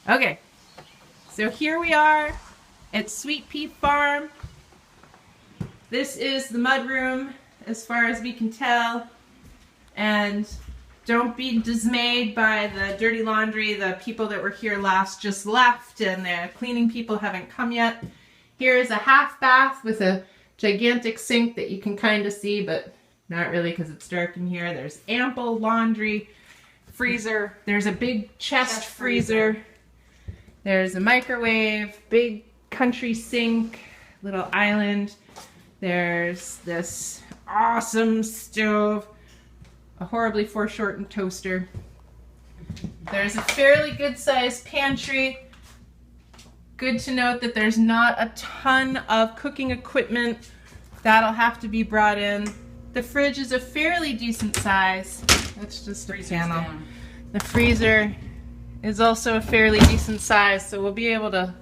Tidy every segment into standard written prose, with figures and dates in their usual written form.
Okay, so here we are at SweetPeaFarm. This is the mudroom as far as we can tell. And don't be dismayed by the dirty laundry. The people that were here last just left and the cleaning people haven't come yet. Here is a half bath with a gigantic sink that you can kind of see, but not really because it's dark in here. There's ample laundry, freezer. There's a big chest freezer. There's a microwave, big country sink, little island. There's this awesome stove, a horribly foreshortened toaster. There's a fairly good sized pantry. Good to note that there's not a ton of cooking equipment. That'll have to be brought in. The fridge is a fairly decent size. That's just a panel. The freezer is also a fairly decent size, so we'll be able to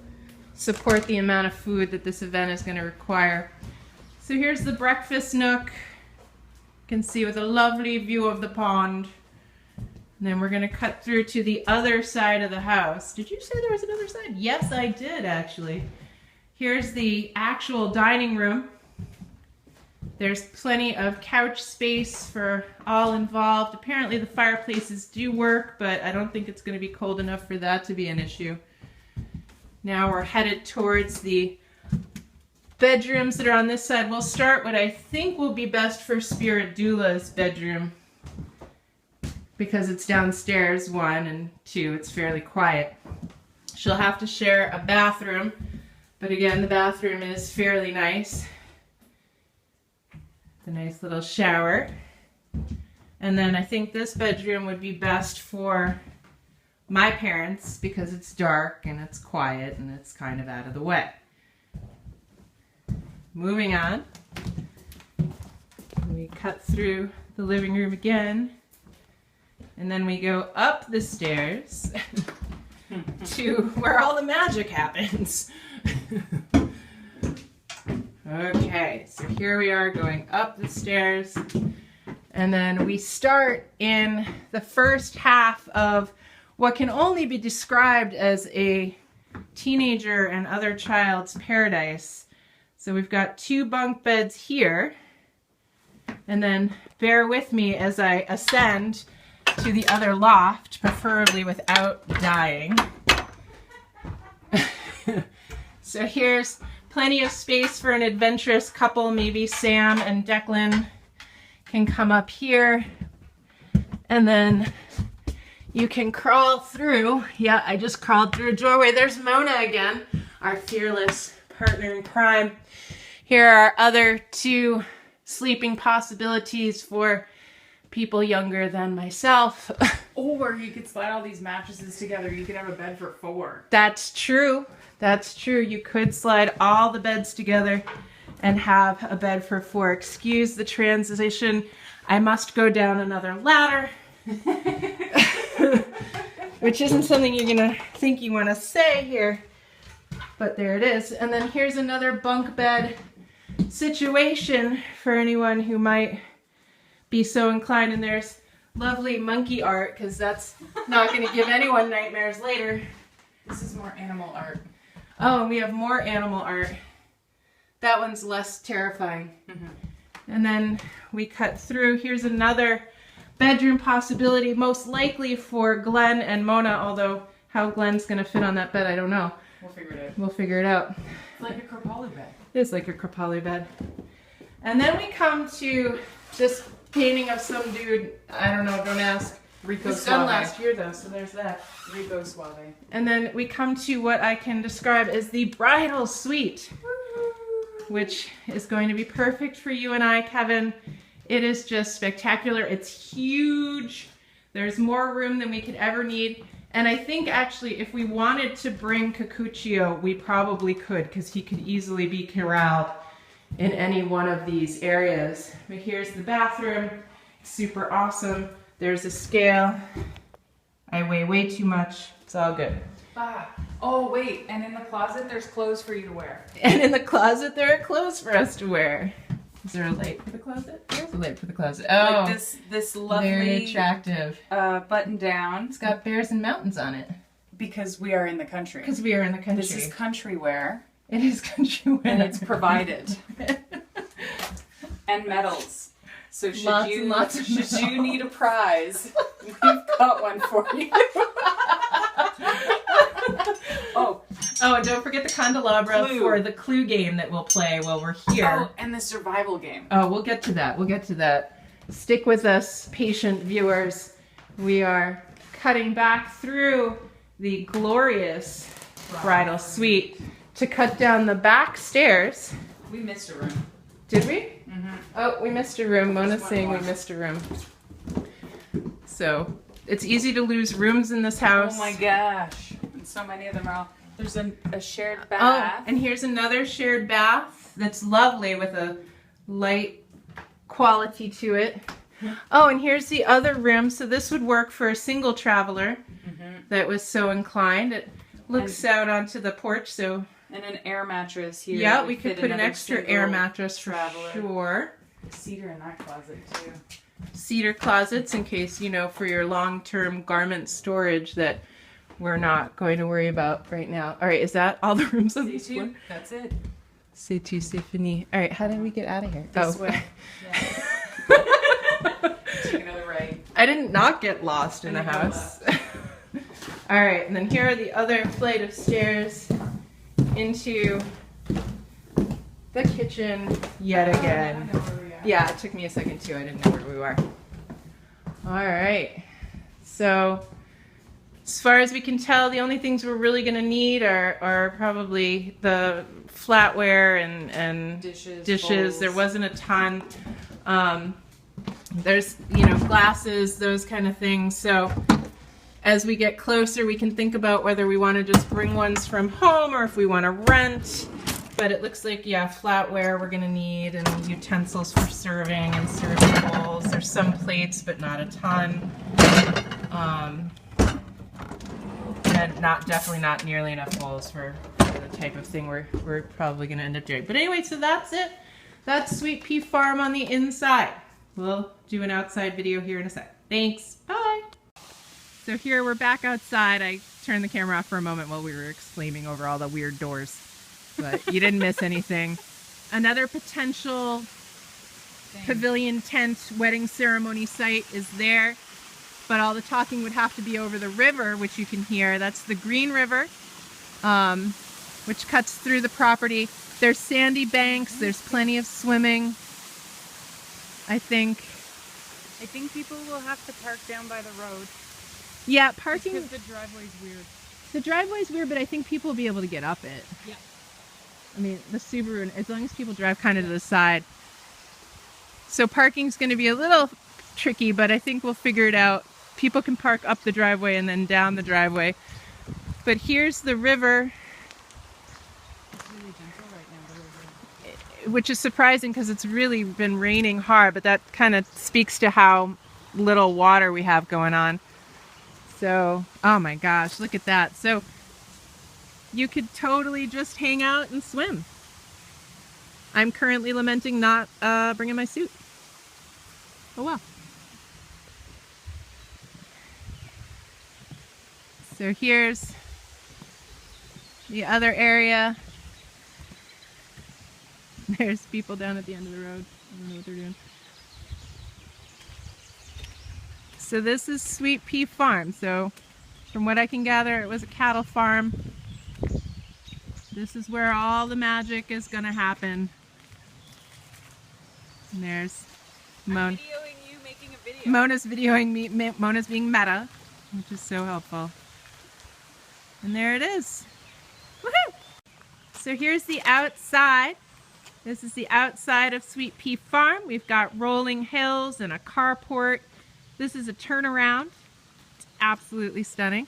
support the amount of food that this event is going to require. So here's the breakfast nook. You can see with a lovely view of the pond. And then we're going to cut through to the other side of the house. Did you say there was another side? Yes, I did actually. Here's the actual dining room. There's plenty of couch space for all involved. Apparently the fireplaces do work, but I don't think it's going to be cold enough for that to be an issue. Now we're headed towards the bedrooms that are on this side. We'll start what I think will be best for Spirit Doula's bedroom, because it's downstairs, 1, and 2, it's fairly quiet. She'll have to share a bathroom, but again, the bathroom is fairly nice. A nice little shower. And then I think this bedroom would be best for my parents because it's dark and it's quiet and it's kind of out of the way. Moving on, we cut through the living room again, and then we go up the stairs to where all the magic happens. Okay, so here we are going up the stairs, and then we start in the first half of what can only be described as a teenager and other child's paradise. So we've got 2 bunk beds here, and then bear with me as I ascend to the other loft, preferably without dying. So here's plenty of space for an adventurous couple. Maybe Sam and Declan can come up here, and then you can crawl through. Yeah, I just crawled through a doorway. There's Mona again, our fearless partner in crime. Here are other 2 sleeping possibilities for people younger than myself. Or you could slide all these mattresses together. You could have a bed for 4. That's true. That's true. You could slide all the beds together and have a bed for 4. Excuse the transition. I must go down another ladder. Which isn't something you're going to think you want to say here. But there it is. And then here's another bunk bed situation for anyone who might be so inclined. And there's lovely monkey art, because that's not going to give anyone nightmares later. This is more animal art. Oh, and we have more animal art. That one's less terrifying. Mm-hmm. And then we cut through. Here's another bedroom possibility, most likely for Glenn and Mona, although how Glenn's going to fit on that bed, I don't know. We'll figure it out. We'll figure it out. It's like a Kripalu bed. It is like a Kripalu bed. And then we come to this painting of some dude, I don't know, don't ask. Rico It was done Suave. last year though, so there's that. Rico Suave. And then we come to what I can describe as the bridal suite, which is going to be perfect for you and I, Kevin. It is just spectacular. It's huge. There's more room than we could ever need. And I think actually if we wanted to bring Kikuchio, we probably could, because he could easily be corralled in any one of these areas. But here's the bathroom. Super awesome. There's a scale. I weigh way too much. It's all good. Ah. Oh, wait. And in the closet, there's clothes for you to wear. And in the closet, there are clothes for us to wear. Is there a light for the closet? There's a light for the closet. Oh, Like this lovely very attractive. button down. It's got bears and mountains on it. Because we are in the country. Because we are in the country. This is country wear. It is country wear. And it's provided. And medals. So should Lots you and lots of you need a prize, we've got one for you. Oh, and don't forget the candelabra for the clue game that we'll play while we're here. Oh, and the survival game. Oh, we'll get to that. We'll get to that. Stick with us, patient viewers. We are cutting back through the glorious bridal suite to cut down the back stairs. We missed a room. Did we? Mm-hmm. Oh, we missed a room. Mona's saying we missed a room. So, it's easy to lose rooms in this house. Oh my gosh. And so many of them are all... There's a shared bath. Oh, and here's another shared bath that's lovely with a light quality to it. Oh, and here's the other room. So this would work for a single traveler that was so inclined. It looks out onto the porch, so... And an air mattress here. Yeah, we could put an extra air mattress for sure. Cedar in that closet, too. Cedar closets in case, you know, for your long-term garment storage that we're not going to worry about right now. All right, is that all the rooms on this floor? That's it. C'est tout, c'est fini. All right, how did we get out of here? This way. Yeah. Take another right. I did not get lost in the house. All right, and then here are the other flight of stairs into the kitchen yet again. Yeah, it took me a second too. I didn't know where we were. All right. So, as far as we can tell, the only things we're really going to need are probably the flatware and dishes. There wasn't a ton. There's, you know, glasses, those kind of things. So, as we get closer, we can think about whether we want to just bring ones from home or if we want to rent. But it looks like, yeah, flatware we're going to need, and utensils for serving and serving bowls. There's some plates, but not a ton. And definitely not nearly enough bowls for the type of thing we're probably going to end up doing. But anyway, so that's it. That's SweetPeaFarm on the inside. We'll do an outside video here in a sec. Thanks. Bye. So here we're back outside. I turned the camera off for a moment while we were exclaiming over all the weird doors. But you didn't miss anything. Another potential pavilion tent wedding ceremony site is there. But all the talking would have to be over the river, which you can hear. That's the Green River, which cuts through the property. There's sandy banks. There's plenty of swimming, I think. I think people will have to park down by the road. Yeah, parking. Because the driveway's weird. The driveway's weird, but I think people will be able to get up it. Yeah. I mean, the Subaru, as long as people drive kind of to the side. So parking's going to be a little tricky, but I think we'll figure it out. People can park up the driveway and then down the driveway. But here's the river. It's really gentle right now, the river. Which is surprising because it's really been raining hard, but that kind of speaks to how little water we have going on. So, oh my gosh, look at that. So you could totally just hang out and swim. I'm currently lamenting not bringing my suit. Oh well. So here's the other area. There's people down at the end of the road. I don't know what they're doing. So this is SweetPeaFarm. So from what I can gather, it was a cattle farm. This is where all the magic is going to happen. And there's Mona. I'm videoing you making a video. Mona's videoing me. Mona's being meta, which is so helpful. And there it is. Woohoo! So here's the outside. This is the outside of SweetPeaFarm. We've got rolling hills and a carport. This is a turnaround. It's absolutely stunning.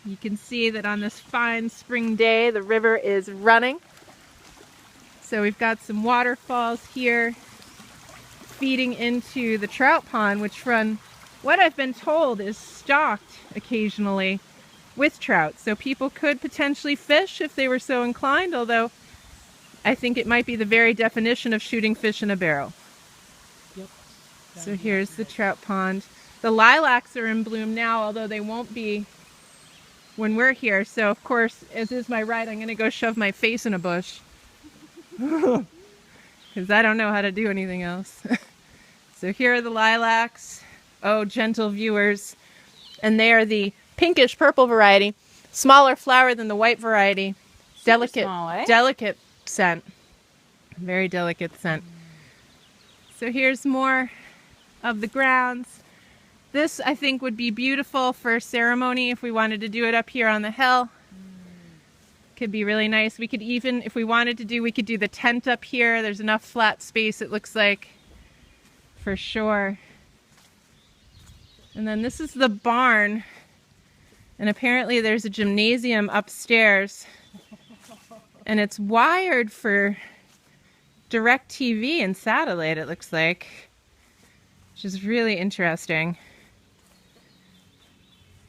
You can see that on this fine spring day, the river is running. So we've got some waterfalls here feeding into the trout pond, which from what I've been told is stocked occasionally with trout. So people could potentially fish if they were so inclined, although I think it might be the very definition of shooting fish in a barrel. Yep. So here's the trout pond. The lilacs are in bloom now, although they won't be when we're here. So of course, as is my right, I'm going to go shove my face in a bush. Because I don't know how to do anything else. So here are the lilacs. Oh, gentle viewers. And they are the pinkish purple variety. Smaller flower than the white variety. Delicate, small, eh? delicate scent. Very delicate scent. So here's more of the grounds. This, I think, would be beautiful for a ceremony if we wanted to do it up here on the hill. Could be really nice. We could even, if we wanted to do, we could do the tent up here. There's enough flat space, it looks like, for sure. And then this is the barn. And apparently there's a gymnasium upstairs. And it's wired for direct TV and satellite, it looks like. Which is really interesting.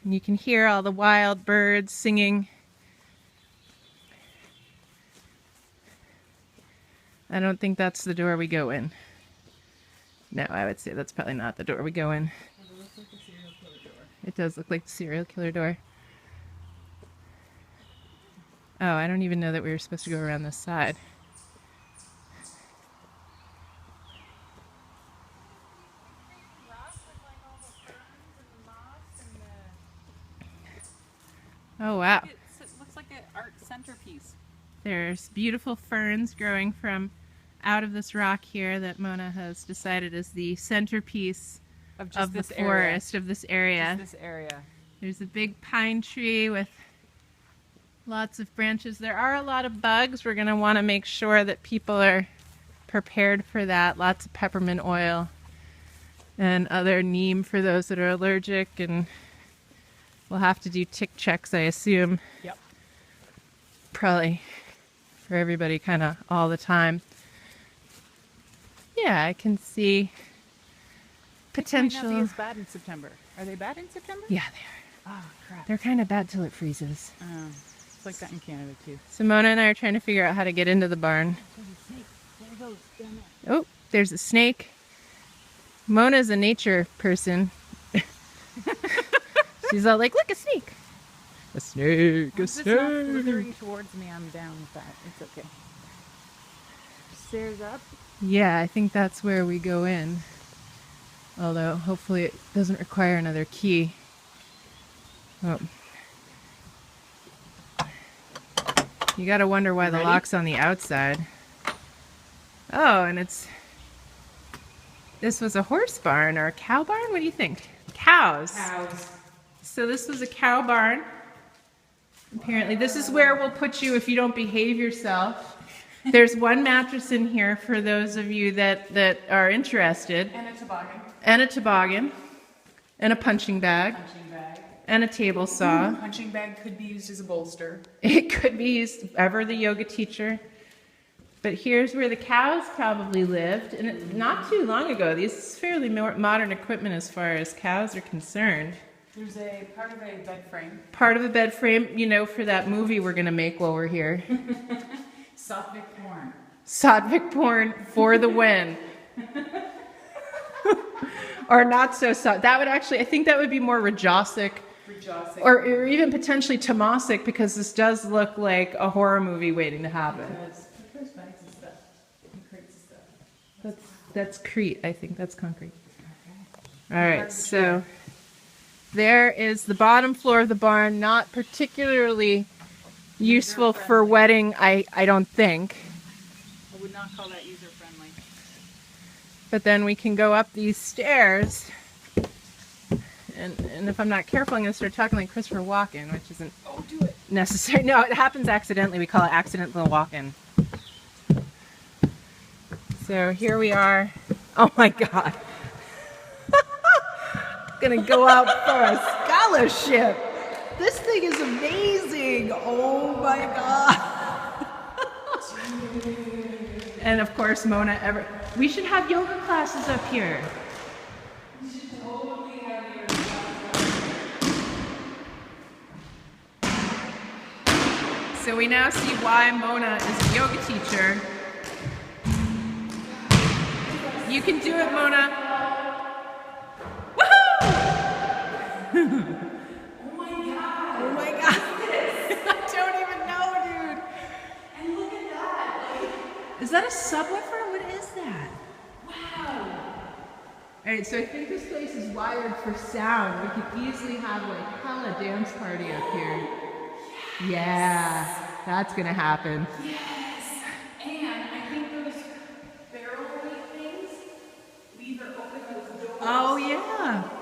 And you can hear all the wild birds singing. I don't think that's the door we go in. No, I would say that's probably not the door we go in. It looks like the serial killer door. It does look like the serial killer door. Oh, I don't even know that we were supposed to go around this side. Oh, wow. It looks like an art centerpiece. There's beautiful ferns growing from out of this rock here that Mona has decided is the centerpiece of the forest of this area. Just this area. There's a big pine tree with lots of branches. There are a lot of bugs. We're going to want to make sure that people are prepared for that. Lots of peppermint oil and other neem for those that are allergic, and we'll have to do tick checks, I assume. Yep. Probably for everybody kind of all the time. Yeah, I can see potential. Might not be as bad in September. Are they bad in September? Yeah, they are. Oh, crap. They're kind of bad till it freezes. It's like that in Canada, too. Simona and I are trying to figure out how to get into the barn. There's a snake. There it goes. Down there. Oh, there's a snake. Mona's a nature person. She's all like, look, a snake. A snake, a If it's not slithering snake. towards me, I'm down with that. It's okay. Stairs up. Yeah, I think that's where we go in. Although, hopefully it doesn't require another key. Oh. You gotta wonder why the Ready? lock's on the outside. Oh, and this was a horse barn or a cow barn? What do you think? Cows. Cows. So this was a cow barn. Apparently, this is where we'll put you if you don't behave yourself. There's one mattress in here for those of you that are interested. And a toboggan. And a toboggan. And a punching bag. Punching bag. And a table saw. Punching bag could be used as a bolster. It could be used, ever the yoga teacher. But here's where the cows probably lived. And not too long ago. This is fairly modern equipment as far as cows are concerned. There's a part of a bed frame. Part of a bed frame, you know, for that movie we're going to make while we're here. Sattvic porn. Sattvic porn for the win. Or not so sat. That would actually, I think that would be more Rajasic. Rajasic. Or even potentially Tamasic, because this does look like a horror movie waiting to happen. There's bags of stuff. And crates of stuff. That's Crete, I think. That's concrete. All right, so there is the bottom floor of the barn. Not particularly useful for wedding, I don't think. I would not call that user-friendly. But then we can go up these stairs. And if I'm not careful, I'm going to start talking like Christopher Walken, which isn't necessary. No, it happens accidentally. We call it accidental walk-in. So here we are. Oh my God. Gonna go out for a scholarship. This thing is amazing. Oh my God. And of course, Mona we should have yoga classes up here. We should totally have yoga classes. So we now see why Mona is a yoga teacher. You can do it, Mona. Woohoo! Oh my God. Is that a subwoofer? What is that? Wow. All right, so I think this place is wired for sound. We could easily have like hella dance party up here. Yes. Yeah, that's gonna happen. Yes. And I think those barrel weight things, leave it open those doors. Oh yeah.